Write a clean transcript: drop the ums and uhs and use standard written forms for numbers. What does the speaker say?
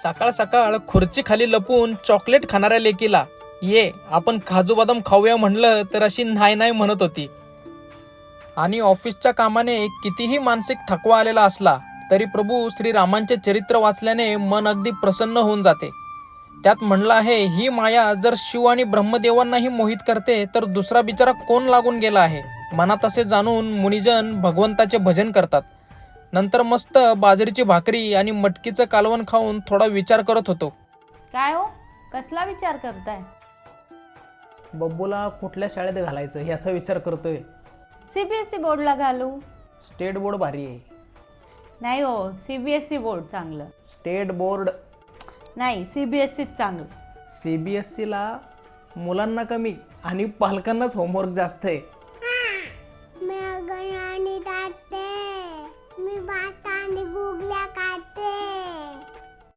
सकाळ सकाळ खुर्ची खाली लपून चॉकलेट खाणाऱ्या लेकीला ये आपण काजू बदाम खाऊया म्हणलं तर अशी नाही नाही म्हणत होती. आणि ऑफिसच्या कामाने कितीही मानसिक थकवा आलेला असला तरी प्रभू श्रीरामांचे चरित्र वाचल्याने मन अगदी प्रसन्न होऊन जाते. त्यात म्हणलं आहे, ही माया जर शिव आणि ब्रह्मदेवांनाही मोहित करते तर दुसरा बिचारा कोण लागून गेला आहे. मनात असे जाणून मुनिजन भगवंताचे भजन करतात. नंतर मस्त बाजरीची भाकरी आणि मटकीचं कालवण खाऊन थोडा विचार करत होतो. काय हो, कसला विचार करताय? बब्बूला कुठल्या शाळेत घालायचं याचा विचार करतोय. CBSE बोर्डला घालू? स्टेट बोर्ड भारी आहे. नाही हो, CBSE बोर्ड चांगलं. स्टेट बोर्ड नाही, CBSE चांगलं. CBSEला मुलांना कमी आणि पालकांनाच होमवर्क जास्त आहे.